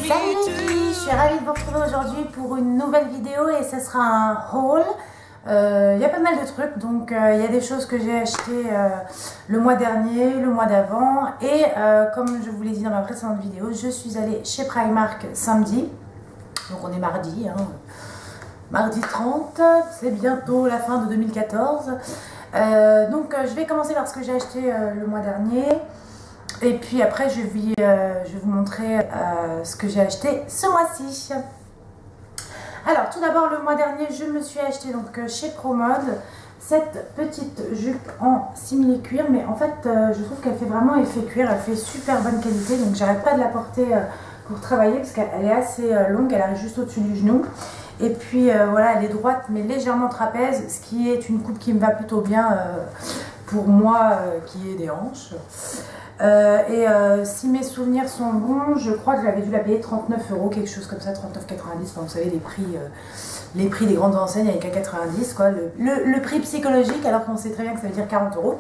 Salut les filles, je suis ravie de vous retrouver aujourd'hui pour une nouvelle vidéo et ce sera un haul. Il y a pas mal de trucs, donc il y a des choses que j'ai achetées le mois dernier, le mois d'avant et comme je vous l'ai dit dans ma précédente vidéo, je suis allée chez Primark samedi, donc on est mardi, hein, mardi 30, c'est bientôt la fin de 2014. Donc je vais commencer par ce que j'ai acheté le mois dernier. Et puis après je vais vous montrer ce que j'ai acheté ce mois-ci. Alors tout d'abord le mois dernier je me suis acheté donc chez Promode cette petite jupe en simili cuir, mais en fait je trouve qu'elle fait vraiment effet cuir, elle fait super bonne qualité, donc j'arrête pas de la porter pour travailler parce qu'elle est assez longue, elle arrive juste au-dessus du genou. Et puis voilà, elle est droite mais légèrement trapèze, ce qui est une coupe qui me va plutôt bien pour moi qui ai des hanches. Si mes souvenirs sont bons, je crois que j'avais dû la payer 39 €, quelque chose comme ça, 39,90 €. Enfin, vous savez, les prix des grandes enseignes avec un 90, quoi. Le prix psychologique, alors qu'on sait très bien que ça veut dire 40 €.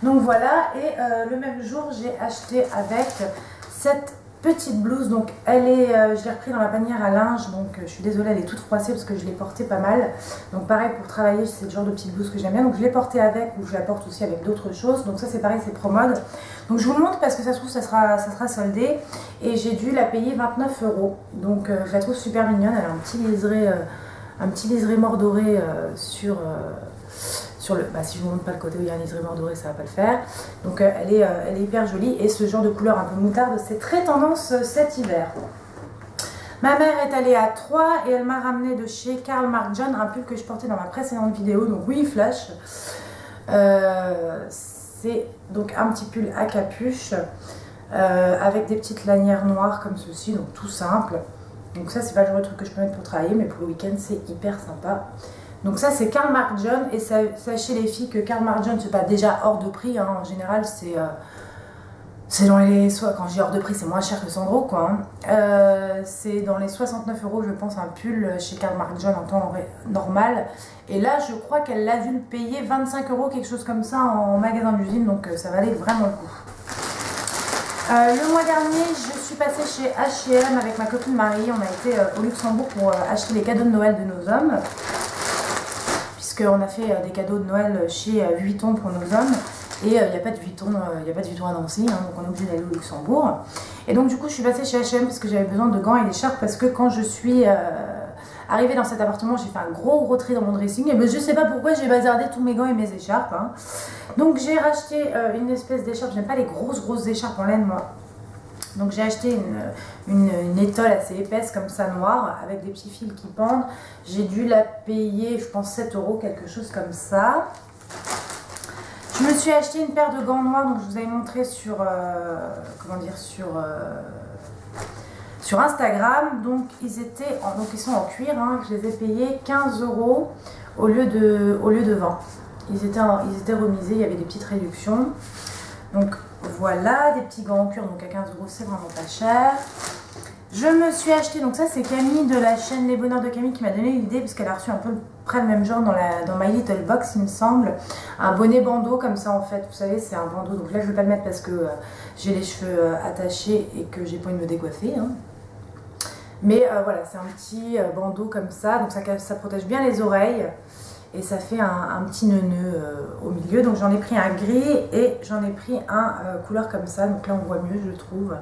Donc voilà, et le même jour, j'ai acheté avec cette petite blouse. Donc elle est, je l'ai repris dans la panière à linge, donc je suis désolée, elle est toute froissée parce que je l'ai portée pas mal. Donc pareil, pour travailler, c'est le genre de petite blouse que j'aime bien, donc je l'ai portée avec, ou je la porte aussi avec d'autres choses. Donc ça c'est pareil, c'est Promode. Donc je vous le montre parce que ça se trouve ça sera soldé, et j'ai dû la payer 29 €. Donc je la trouve super mignonne, elle a un petit liseré mordoré sur le, si je vous montre pas le côté où il y a un liseré mordoré, ça va pas le faire. Donc elle est hyper jolie, et ce genre de couleur un peu moutarde, c'est très tendance cet hiver. Ma mère est allée à Troyes et elle m'a ramené de chez Karl Marc John un pull que je portais dans ma précédente vidéo, donc oui flash. C'est donc un petit pull à capuche avec des petites lanières noires comme ceci, donc tout simple. Donc ça c'est pas le genre de truc que je peux mettre pour travailler, mais pour le week-end c'est hyper sympa. Donc ça c'est Karl Marc John, et sachez les filles que Karl Marc John c'est pas déjà hors de prix, hein. En général c'est dans les, quand je dis hors de prix c'est moins cher que Sandro, quoi, hein. C'est dans les 69 € je pense un pull chez Karl Marc John en temps normal, et là je crois qu'elle l'a dû le payer 25 € quelque chose comme ça en magasin d'usine, donc ça valait vraiment le coup. Le mois dernier, je suis passée chez H&M avec ma copine Marie. On a été au Luxembourg pour acheter les cadeaux de Noël de nos hommes, puisqu'on a fait des cadeaux de Noël chez Vuitton pour nos hommes, et il n'y a pas de Vuitton, à Nancy, hein, donc on est obligé d'aller au Luxembourg. Et donc du coup je suis passée chez H&M parce que j'avais besoin de gants et d'écharpes, parce que quand je suis arrivée dans cet appartement, j'ai fait un gros tri dans mon dressing, et ben, je sais pas pourquoi j'ai bazardé tous mes gants et mes écharpes, hein. Donc j'ai racheté une espèce d'écharpe, j'aime pas les grosses écharpes en laine moi. Donc j'ai acheté une étole assez épaisse comme ça, noire, avec des petits fils qui pendent. J'ai dû la payer, je pense 7 €, quelque chose comme ça. Je me suis acheté une paire de gants noirs, donc je vous avais montré sur, sur Instagram. Donc ils sont en cuir, hein. Je les ai payés 15 € au lieu de 20. Ils étaient remisés, il y avait des petites réductions. Donc voilà, des petits gants en cuir, donc à 15 € c'est vraiment pas cher. Je me suis acheté, donc ça c'est Camille de la chaîne Les Bonheurs de Camille qui m'a donné l'idée, parce qu'elle a reçu un peu près le même genre dans My Little Box il me semble. Un bonnet bandeau comme ça en fait, vous savez c'est un bandeau, donc là je vais pas le mettre parce que j'ai les cheveux attachés et que j'ai pas envie de me décoiffer, hein. Mais voilà, c'est un petit bandeau comme ça, donc ça protège bien les oreilles. Et ça fait un petit nœud au milieu. Donc j'en ai pris un gris et j'en ai pris un couleur comme ça. Donc là on voit mieux, je trouve.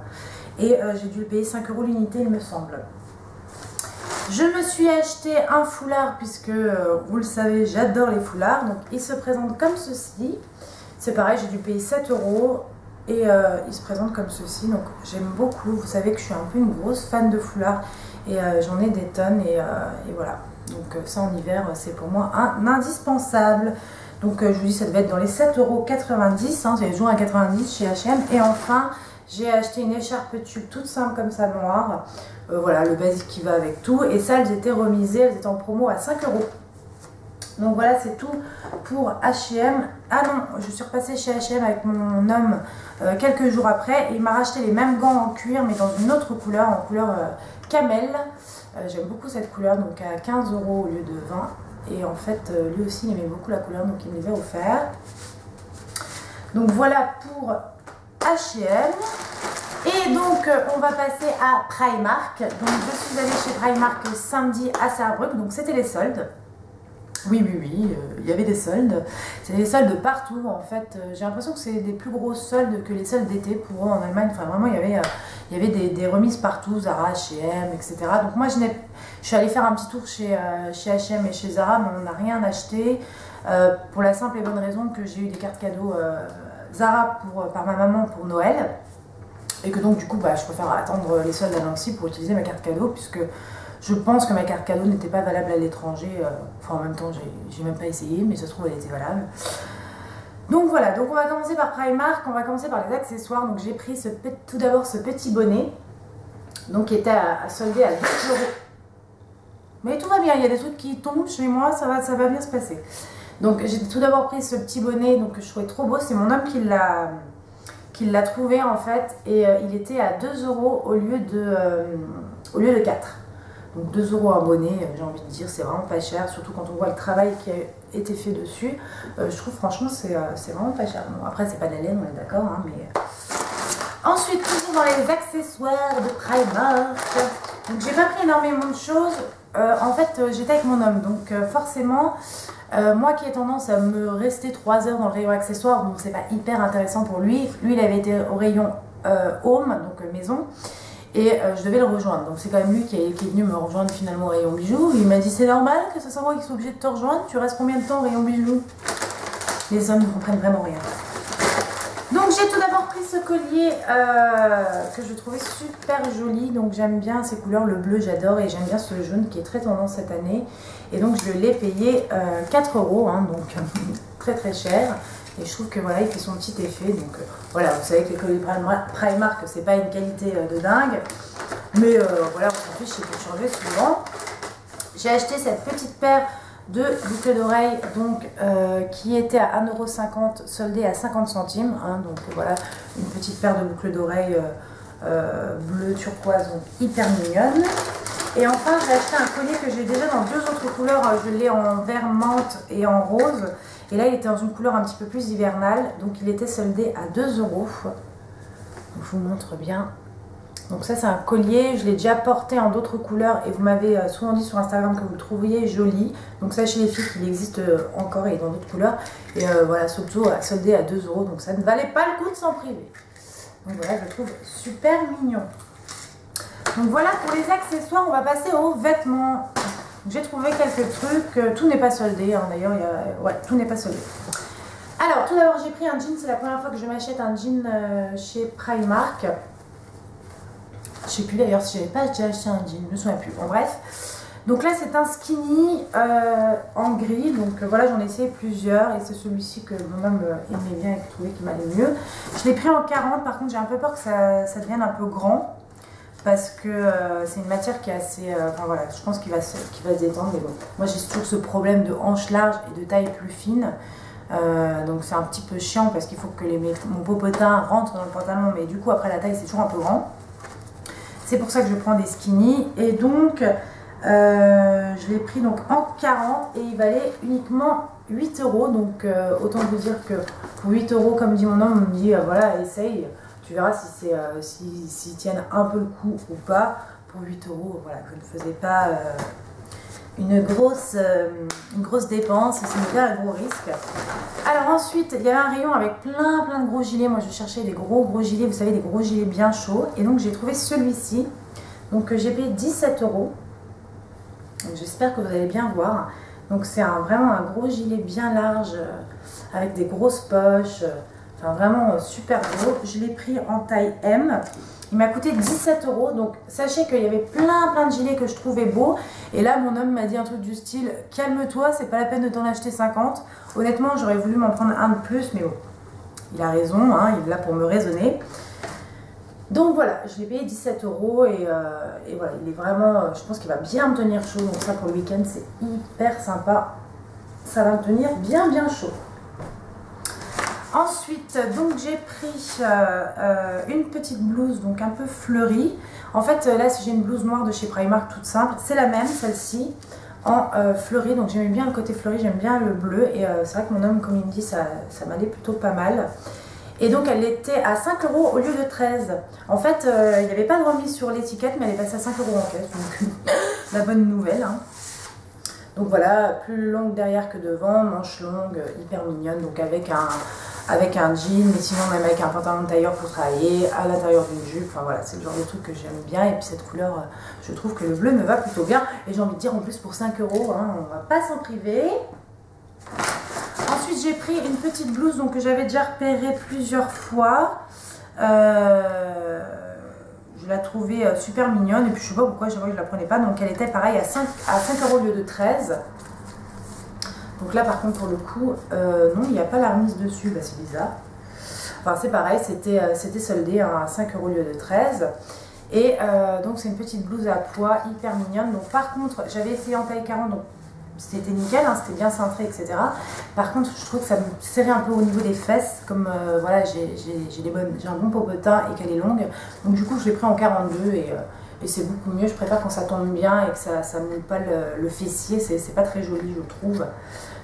Et j'ai dû le payer 5 € l'unité, il me semble. Je me suis acheté un foulard puisque vous le savez, j'adore les foulards. Donc il se présente comme ceci. C'est pareil, j'ai dû payer 7 € et il se présente comme ceci. Donc j'aime beaucoup. Vous savez que je suis un peu une grosse fan de foulards et j'en ai des tonnes et voilà. Donc ça en hiver c'est pour moi un indispensable. Donc je vous dis ça devait être dans les 7,90 €, hein, j'avais toujours un 90 chez H&M. Et enfin j'ai acheté une écharpe tube toute simple comme ça, noire. Voilà, le basique qui va avec tout. Et ça elles étaient remisées, elles étaient en promo à 5 €. Donc voilà, c'est tout pour H&M. Ah non, je suis repassée chez H&M avec mon homme quelques jours après, et il m'a racheté les mêmes gants en cuir mais dans une autre couleur, en couleur camel. J'aime beaucoup cette couleur, donc à 15 € au lieu de 20. Et en fait, lui aussi, il aimait beaucoup la couleur, donc il me les a offerts. Donc voilà pour H&M. Et Et donc on va passer à Primark. Donc je suis allée chez Primark samedi à Sarrebruck, donc c'était les soldes. Oui, il y avait des soldes. C'est des soldes partout en fait. J'ai l'impression que c'est des plus gros soldes que les soldes d'été pour eux en Allemagne. Enfin vraiment il y avait des remises partout, Zara, H&M, etc. Donc moi je suis allée faire un petit tour chez H&M et chez Zara, mais on n'a rien acheté. Pour la simple et bonne raison que j'ai eu des cartes cadeaux Zara par ma maman pour Noël. Et que donc du coup je préfère attendre les soldes à Nancy pour utiliser ma carte cadeau, puisque je pense que ma carte cadeau n'était pas valable à l'étranger. Enfin en même temps j'ai même pas essayé, mais ça se trouve elle était valable. Donc voilà, donc on va commencer par Primark, on va commencer par les accessoires. Donc j'ai pris tout d'abord ce petit bonnet, donc qui était à solder à 2 €. Mais tout va bien, il y a des trucs qui tombent chez moi, ça va bien se passer. Donc j'ai tout d'abord pris ce petit bonnet donc, que je trouvais trop beau, c'est mon homme qui l'a trouvé en fait, et il était à 2 € au lieu de 4. Donc 2 € un bonnet, j'ai envie de dire, c'est vraiment pas cher, surtout quand on voit le travail qui a été fait dessus. Je trouve franchement c'est vraiment pas cher. Bon, après c'est pas de la laine, on est d'accord, hein, mais... Ensuite, toujours dans les accessoires de Primark. Donc j'ai pas pris énormément de choses. En fait, j'étais avec mon homme, donc forcément, moi qui ai tendance à me rester 3 heures dans le rayon accessoires, donc c'est pas hyper intéressant pour lui. Lui, il avait été au rayon home, donc maison, et je devais le rejoindre. Donc c'est quand même lui qui est venu me rejoindre finalement au rayon bijoux. Il m'a dit c'est normal que ce soit moi qui soit obligé de te rejoindre, tu restes combien de temps au rayon bijoux? Les hommes ne comprennent vraiment rien. Donc j'ai tout d'abord pris ce collier que je trouvais super joli, donc j'aime bien ces couleurs, le bleu j'adore, et j'aime bien ce jaune qui est très tendance cette année, et donc je l'ai payé 4 €, hein, donc très très cher, et je trouve que voilà il fait son petit effet. Donc voilà, vous savez que les colliers Primark c'est pas une qualité de dingue, mais voilà, on s'en fiche, c'est pour changer souvent. J'ai acheté cette petite paire de boucles d'oreilles donc qui était à 1,50 € soldée à 50 centimes, hein, donc voilà une petite paire de boucles d'oreilles bleu turquoise, donc hyper mignonne. Et enfin j'ai acheté un collier que j'ai déjà dans 2 autres couleurs, je l'ai en vert menthe et en rose, et là il était dans une couleur un petit peu plus hivernale, donc il était soldé à 2 €. Donc, je vous montre bien. Donc ça c'est un collier, je l'ai déjà porté en d'autres couleurs et vous m'avez souvent dit sur Instagram que vous le trouviez joli. Donc sachez les filles qu'il existe encore et dans d'autres couleurs. Et voilà, soldé à 2 €, donc ça ne valait pas le coup de s'en priver. Donc voilà, je le trouve super mignon. Donc voilà pour les accessoires, on va passer aux vêtements. J'ai trouvé quelques trucs, tout n'est pas soldé, hein, d'ailleurs, ouais, tout n'est pas soldé. Alors tout d'abord j'ai pris un jean, c'est la première fois que je m'achète un jean chez Primark. Je sais plus d'ailleurs si j'avais pas déjà acheté un jean, je me souviens plus. Bon bref. Donc là c'est un skinny en gris. Donc voilà, j'en ai essayé plusieurs et c'est celui-ci que mon homme aimait bien et que je trouvais qu'il m'allait mieux. Je l'ai pris en 40, par contre j'ai un peu peur que ça devienne un peu grand. Parce que c'est une matière qui est assez... enfin voilà, je pense qu'il va se détendre. Mais bon, moi j'ai toujours ce problème de hanche large et de taille plus fine. Donc c'est un petit peu chiant parce qu'il faut que mon popotin rentre dans le pantalon. Mais du coup après la taille c'est toujours un peu grand. C'est pour ça que je prends des skinny, et donc je l'ai pris donc en 40 et il valait uniquement 8 €. Donc autant vous dire que pour 8 € comme dit mon homme, on me dit voilà, essaye, tu verras si s'ils tiennent un peu le coup ou pas. Pour 8 €, voilà, je ne faisais pas une grosse dépense, ça me fait un gros risque. Alors ensuite, il y avait un rayon avec plein de gros gilets. Moi je cherchais des gros gilets, vous savez, des gros gilets bien chauds. Et donc j'ai trouvé celui-ci. Donc j'ai payé 17 €. J'espère que vous allez bien voir. Donc c'est vraiment un gros gilet bien large, avec des grosses poches. Enfin vraiment super gros. Je l'ai pris en taille M. Il m'a coûté 17 €, donc sachez qu'il y avait plein de gilets que je trouvais beaux. Et là, mon homme m'a dit un truc du style « Calme-toi, c'est pas la peine de t'en acheter 50 ». Honnêtement, j'aurais voulu m'en prendre un de plus, mais bon, il a raison, hein, il est là pour me raisonner. Donc voilà, je l'ai payé 17 € et voilà, il est vraiment, je pense qu'il va bien me tenir chaud. Donc ça, pour le week-end, c'est hyper sympa. Ça va me tenir bien chaud. Ensuite, donc j'ai pris une petite blouse donc un peu fleurie. En fait, là j'ai une blouse noire de chez Primark toute simple. C'est la même, celle-ci, en fleurie. Donc j'aimais bien le côté fleuri, j'aime bien le bleu. Et c'est vrai que mon homme, comme il me dit, ça m'allait plutôt pas mal. Et donc elle était à 5 € au lieu de 13. En fait, il n'y avait pas de remise sur l'étiquette, mais elle est passée à 5 € en caisse. Donc la bonne nouvelle. Hein. Donc voilà, plus longue derrière que devant, manche longue, hyper mignonne. Donc avec un jean, mais sinon même avec un pantalon de tailleur pour travailler, à l'intérieur d'une jupe. Enfin voilà, c'est le genre de truc que j'aime bien. Et puis cette couleur, je trouve que le bleu me va plutôt bien. Et j'ai envie de dire en plus pour 5 €, hein, on va pas s'en priver. Ensuite j'ai pris une petite blouse donc, que j'avais déjà repérée plusieurs fois. Je la trouvais super mignonne et puis je sais pas pourquoi je la prenais pas. Donc elle était pareil à 5 € au lieu de 13. Donc là par contre pour le coup non, il n'y a pas la remise dessus, bah, c'est bizarre. Enfin c'est pareil, c'était soldé hein, à 5 € au lieu de 13. Et donc c'est une petite blouse à pois hyper mignonne. Donc par contre j'avais essayé en taille 40, donc c'était nickel, hein, c'était bien cintré, etc. Par contre, je trouve que ça me serrait un peu au niveau des fesses, comme voilà, j'ai un bon popotin et qu'elle est longue. Donc du coup, je l'ai pris en 42 et c'est beaucoup mieux. Je préfère quand ça tombe bien et que ça ne moule pas le fessier, c'est pas très joli, je trouve.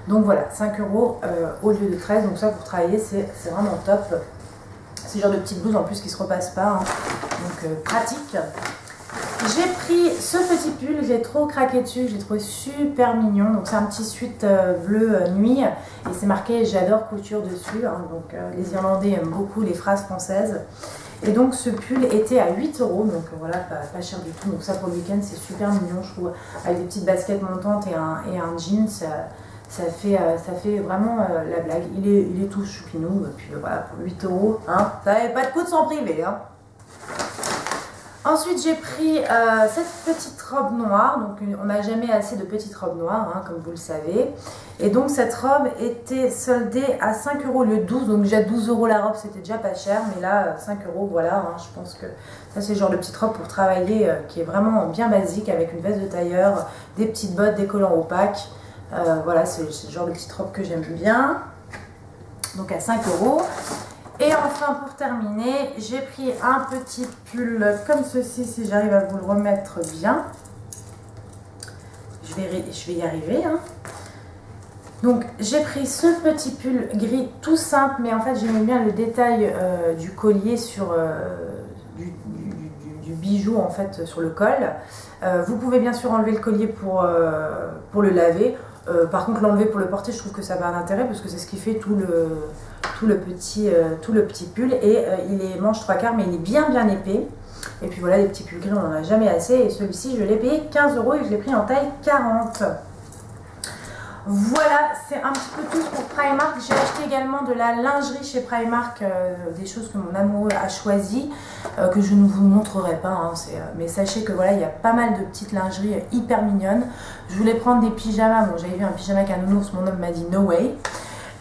Donc voilà, 5 € au lieu de 13. Donc ça, pour travailler, c'est vraiment top. C'est le genre de petite blouse en plus qui se repasse pas, hein. Donc pratique. J'ai pris ce petit pull, j'ai trop craqué dessus, j'ai trouvé super mignon. Donc c'est un petit sweat bleu nuit et c'est marqué j'adore couture dessus. Hein. Donc les Irlandais aiment beaucoup les phrases françaises. Et donc ce pull était à 8 €, donc voilà, pas cher du tout. Donc ça pour le week-end c'est super mignon je trouve. Avec des petites baskets montantes et un jean, ça fait vraiment la blague. Il est tout choupinou, et puis voilà, pour 8 €, hein, ça n'avait pas de coup de s'en priver. Hein. Ensuite, j'ai pris cette petite robe noire. Donc, on n'a jamais assez de petites robes noires, hein, comme vous le savez. Et donc, cette robe était soldée à 5 € au lieu de 12. Donc, déjà 12 € la robe, c'était déjà pas cher. Mais là, 5 €, voilà. Hein, je pense que ça, c'est le genre de petite robe pour travailler qui est vraiment bien basique, avec une veste de tailleur, des petites bottes, des collants opaques. Voilà, c'est le genre de petite robe que j'aime bien. Donc, à 5 €. Et enfin, pour terminer, j'ai pris un petit pull comme ceci, si j'arrive à vous le remettre bien. Je vais y arriver. Hein. Donc, j'ai pris ce petit pull gris tout simple, mais en fait, j'aimais bien le détail du collier sur du bijou en fait sur le col. Vous pouvez bien sûr enlever le collier pour le laver. Par contre, l'enlever pour le porter, je trouve que ça n'a pas d'intérêt parce que c'est ce qui fait tout le petit pull. Et il est manche 3/4, mais il est bien épais. Et puis voilà, les petits pulls gris, on n'en a jamais assez. Et celui-ci, je l'ai payé 15 € et je l'ai pris en taille 40. Voilà, c'est un petit peu tout pour Primark. J'ai acheté également de la lingerie chez Primark, des choses que mon amoureux a choisies, que je ne vous montrerai pas. Hein, mais sachez que voilà, il y a pas mal de petites lingeries hyper mignonnes. Je voulais prendre des pyjamas. Bon, j'avais vu un pyjama avec un nounours, mon homme m'a dit no way.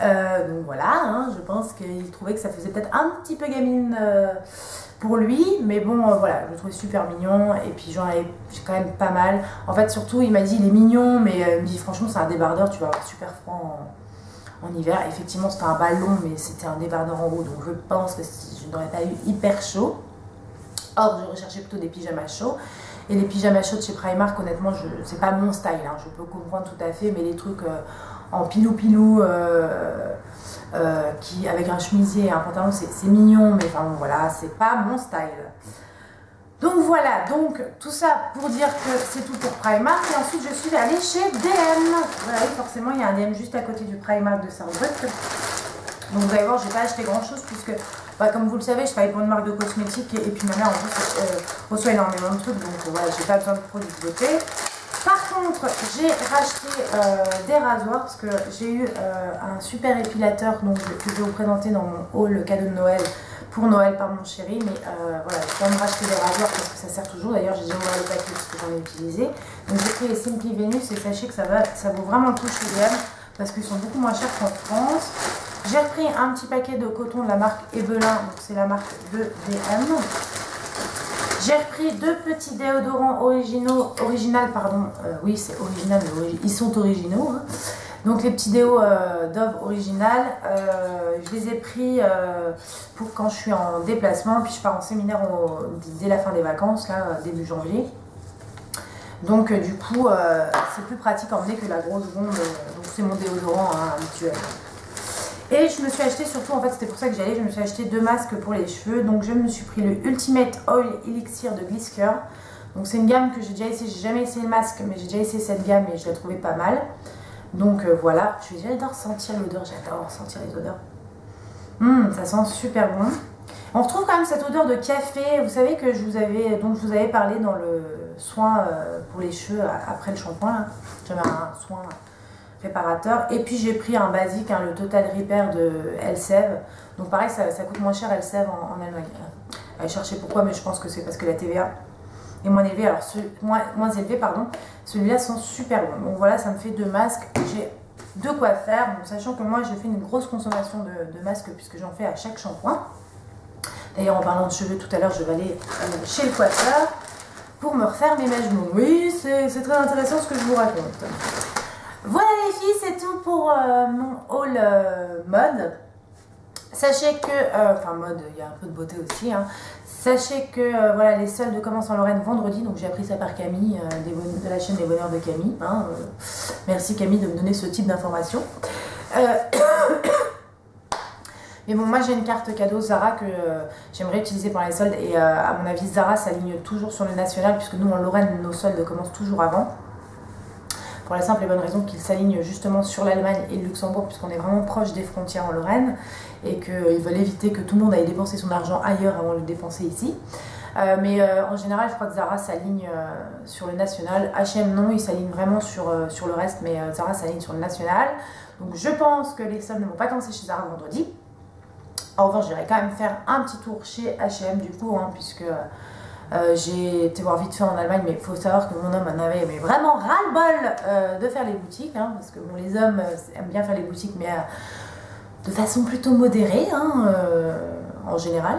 Donc voilà, hein, je pense qu'il trouvait que ça faisait peut-être un petit peu gamine pour lui, mais bon voilà, je le trouvais super mignon et puis j'en avais quand même pas mal. En fait surtout il m'a dit il est mignon, mais il me dit franchement c'est un débardeur, tu vas avoir super froid en hiver. Effectivement c'était un ballon, mais c'était un débardeur en haut, donc je pense que je n'aurais pas eu hyper chaud. Or je recherchais plutôt des pyjamas chauds. Et les pyjamas chauds de chez Primark, honnêtement, c'est pas mon style, hein, je peux comprendre tout à fait, mais les trucs en pilou-pilou, avec un chemisier et un pantalon, c'est mignon, mais enfin bon, voilà, c'est pas mon style. Donc voilà, donc tout ça pour dire que c'est tout pour Primark. Et ensuite, je suis allée chez DM. Voilà, forcément, il y a un DM juste à côté du Primark de Saint-Brieuc. Donc vous allez voir, je n'ai pas acheté grand chose puisque, comme vous le savez, je travaille pour une marque de cosmétiques et puis ma mère en plus reçoit énormément de trucs, donc voilà, j'ai pas besoin de produits de beauté. Par contre, j'ai racheté des rasoirs parce que j'ai eu un super épilateur donc, que je vais vous présenter dans mon haul cadeau de Noël pour Noël par mon chéri. Mais voilà, je vais me racheter des rasoirs parce que ça sert toujours. D'ailleurs, j'ai déjà ouvert le paquet parce que j'en ai utilisé. Donc j'ai pris les Simply Venus et sachez que ça vaut vraiment le coup chez DM parce qu'ils sont beaucoup moins chers qu'en France. J'ai repris un petit paquet de coton de la marque Ebelin, donc c'est la marque de DM. J'ai repris deux petits déodorants oui c'est original, mais ils sont originaux. Hein. Donc les petits déos Dove original, je les ai pris pour quand je suis en déplacement, puis je pars en séminaire dès la fin des vacances, là, début janvier. Donc du coup, c'est plus pratique à emmener que la grosse bombe, donc c'est mon déodorant hein, habituel. Et je me suis acheté surtout, en fait c'était pour ça que j'allais, je me suis acheté 2 masques pour les cheveux. Donc je me suis pris le Ultimate Oil Elixir de Glisker. Donc c'est une gamme que j'ai déjà essayé, j'ai jamais essayé le masque, mais j'ai déjà essayé cette gamme et je la trouvais pas mal. Donc voilà, j'adore sentir l'odeur, j'adore sentir les odeurs. Ça sent super bon. On retrouve quand même cette odeur de café, vous savez que je vous avais parlé dans le soin pour les cheveux après le shampoing. J'avais un soin réparateur. Et puis j'ai pris un basique, le Total Repair de Elseve. Donc pareil, ça coûte moins cher Elseve en Allemagne. Allez chercher pourquoi, mais je pense que c'est parce que la TVA est moins élevée. Alors moins élevée, pardon. Celui-là sent super bon. Donc voilà, ça me fait 2 masques. J'ai de quoi faire. Donc, sachant que moi, j'ai fait une grosse consommation de masques puisque j'en fais à chaque shampoing. D'ailleurs, en parlant de cheveux, tout à l'heure, je vais aller chez le coiffeur pour me refaire mes mèches blondes. Oui, c'est très intéressant ce que je vous raconte. Voilà les filles, c'est tout pour mon haul mode. Sachez que, enfin mode, il y a un peu de beauté aussi. Sachez que voilà, les soldes commencent en Lorraine vendredi, donc j'ai appris ça par Camille de la chaîne des bonheurs de Camille. Merci Camille de me donner ce type d'informations. Mais bon, moi j'ai une carte cadeau Zara que j'aimerais utiliser pour les soldes et à mon avis Zara s'aligne toujours sur le national puisque nous en Lorraine nos soldes commencent toujours avant. Pour la simple et bonne raison qu'ils s'alignent justement sur l'Allemagne et le Luxembourg puisqu'on est vraiment proche des frontières en Lorraine et qu'ils veulent éviter que tout le monde aille dépenser son argent ailleurs avant de le dépenser ici. Mais en général je crois que Zara s'aligne sur le national. H&M non, il s'aligne vraiment sur le reste, mais Zara s'aligne sur le national. Donc je pense que les soldes ne vont pas commencer chez Zara vendredi. En revanche, j'irai quand même faire un petit tour chez H&M du coup, puisque j'ai été voir vite fait en Allemagne, mais il faut savoir que mon homme en avait vraiment ras-le-bol de faire les boutiques, parce que bon, les hommes aiment bien faire les boutiques, mais de façon plutôt modérée, en général.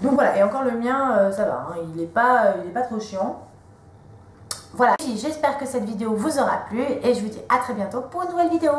Donc voilà, et encore le mien, ça va, il est pas trop chiant. Voilà, j'espère que cette vidéo vous aura plu, et je vous dis à très bientôt pour une nouvelle vidéo.